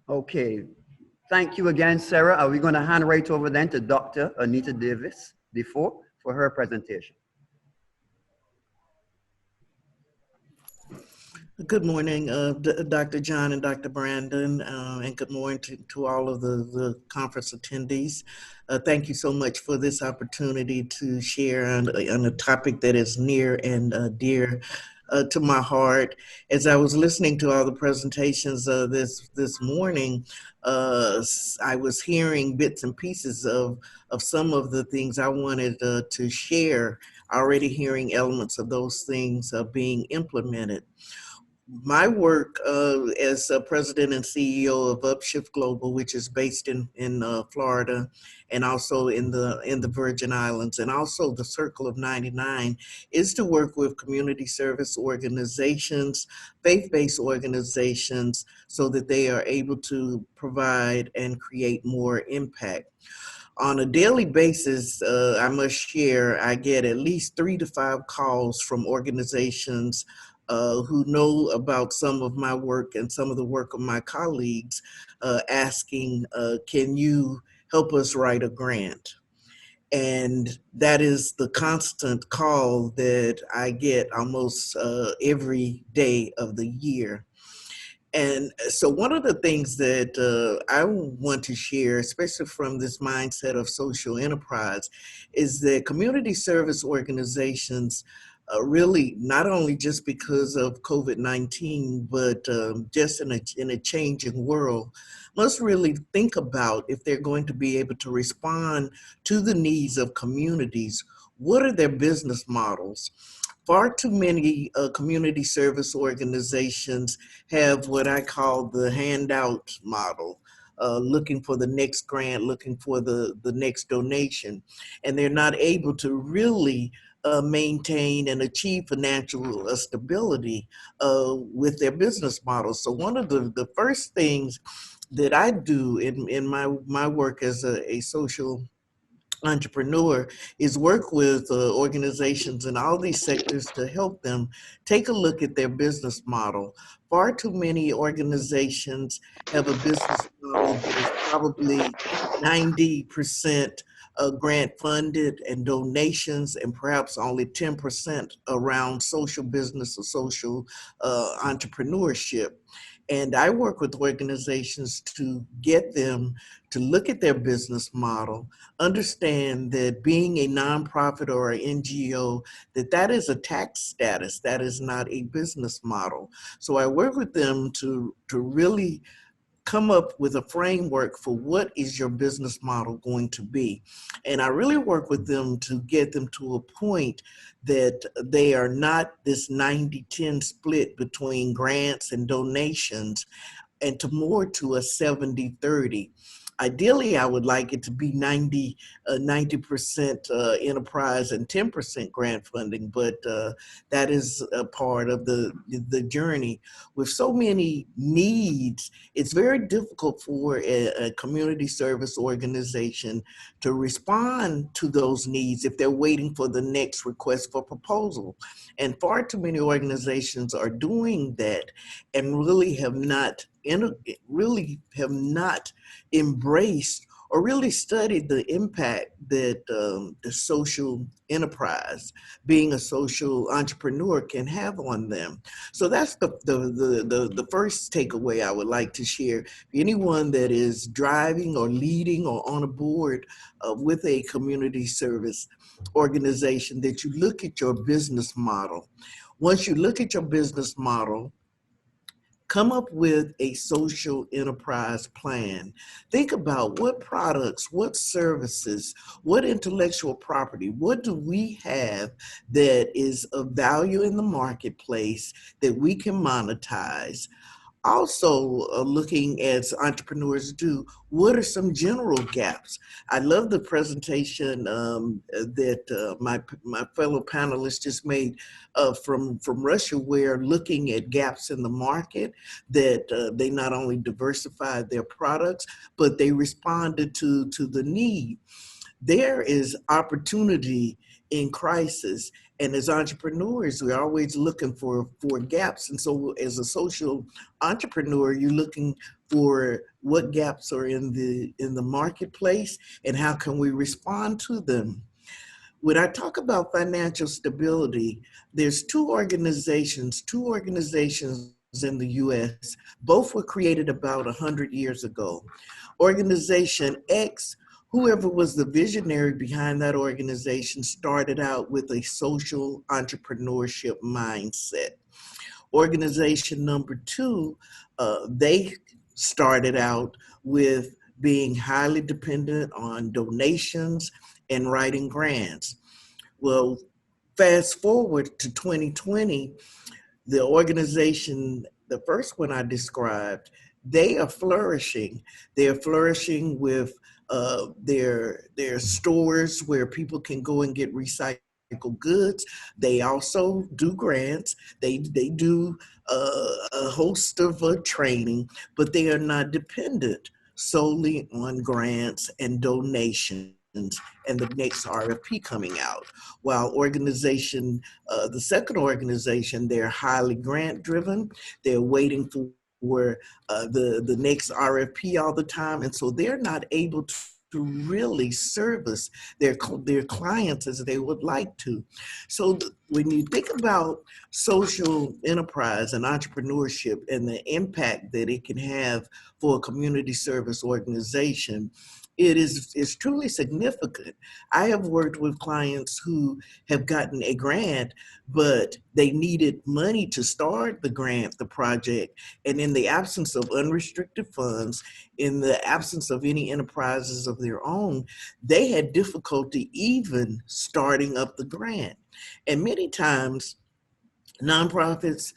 Okay, thank you again, Sarah. Are we going to hand right over then to Dr. Anita Davis before for her presentation? Good morning, Dr. John and Dr. Brandon, and good morning to all of the conference attendees. Thank you so much for this opportunity to share on a topic that is near and dear to my heart. As I was listening to all the presentations this morning, I was hearing bits and pieces of some of the things I wanted to share, already hearing elements of those things being implemented. My work as president and CEO of Upshift Global, which is based in Florida and also in the Virgin Islands, and also the Circle of 99, is to work with community service organizations, faith-based organizations, so that they are able to provide and create more impact. On a daily basis, I must share, I get at least 3 to 5 calls from organizations who know about some of my work and some of the work of my colleagues asking, can you help us write a grant? And that is the constant call that I get almost every day of the year. And so one of the things that I want to share, especially from this mindset of social enterprise, is that community service organizations really, not only just because of COVID-19, but just in a changing world, must really think about if they're going to be able to respond to the needs of communities. What are their business models? Far too many community service organizations have what I call the handout model, looking for the next grant, looking for the next donation, and they're not able to really maintain and achieve financial stability with their business model. So one of the first things that I do in my work as a social entrepreneur is work with organizations in all these sectors to help them take a look at their business model. Far too many organizations have a business model that is probably 90% grant funded and donations, and perhaps only 10% around social business or social entrepreneurship. And I work with organizations to get them to look at their business model, understand that being a nonprofit or an NGO, that is a tax status, that is not a business model. So I work with them to really come up with a framework for what is your business model going to be. And I really work with them to get them to a point that they are not this 90-10 split between grants and donations, and to more to a 70-30. Ideally, I would like it to be 90% enterprise and 10% grant funding, but that is a part of the journey. With so many needs, it's very difficult for a community service organization to respond to those needs if they're waiting for the next request for proposal. And far too many organizations are doing that and really have not embraced or really studied the impact that the social enterprise, being a social entrepreneur, can have on them. So that's the first takeaway I would like to share. Anyone that is driving or leading or on a board with a community service organization, that you look at your business model. Once you look at your business model, come up with a social enterprise plan. Think about what products, what services, what intellectual property, what do we have that is of value in the marketplace that we can monetize? Also, looking as entrepreneurs do, what are some general gaps? I love the presentation that my fellow panelists just made from Russia, where looking at gaps in the market, that they not only diversified their products, but they responded to the need. There is opportunity in crisis. And as entrepreneurs, we're always looking for gaps. And so as a social entrepreneur, you're looking for what gaps are in the marketplace and how can we respond to them. When I talk about financial stability, there's two organizations in the US. Both were created about 100 years ago. Organization X, whoever was the visionary behind that organization, started out with a social entrepreneurship mindset. Organization number two, they started out with being highly dependent on donations and writing grants. Well, fast forward to 2020, the organization, the first one I described, they are flourishing. They're flourishing with their stores where people can go and get recycled goods. They also do grants. They do a host of training, but they are not dependent solely on grants and donations and the next RFP coming out. While the second organization, they're highly grant driven. They're waiting for the next RFP all the time. And so they're not able to really service their clients as they would like to. So when you think about social enterprise and entrepreneurship and the impact that it can have for a community service organization, it's truly significant. I have worked with clients who have gotten a grant, but they needed money to start the project. And in the absence of unrestricted funds, in the absence of any enterprises of their own, they had difficulty even starting up the grant. And many times, nonprofits,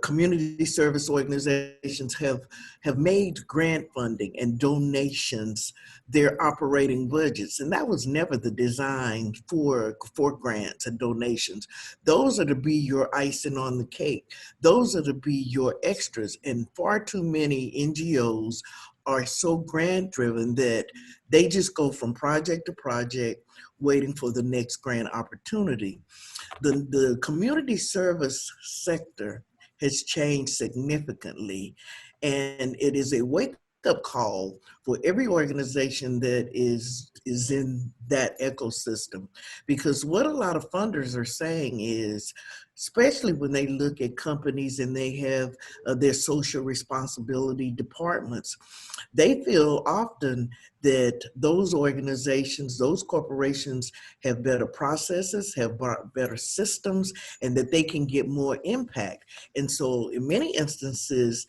community service organizations have made grant funding and donations their operating budgets, and that was never the design for grants and donations. Those are to be your icing on the cake. Those are to be your extras, and far too many NGOs are so grant driven that they just go from project to project waiting for the next grant opportunity. The community service sector has changed significantly, and it is a wake-up call for every organization that is in that ecosystem. Because what a lot of funders are saying is, especially when they look at companies and they have their social responsibility departments, they feel often that those organizations, those corporations have better processes, have better systems, and that they can get more impact. And so in many instances,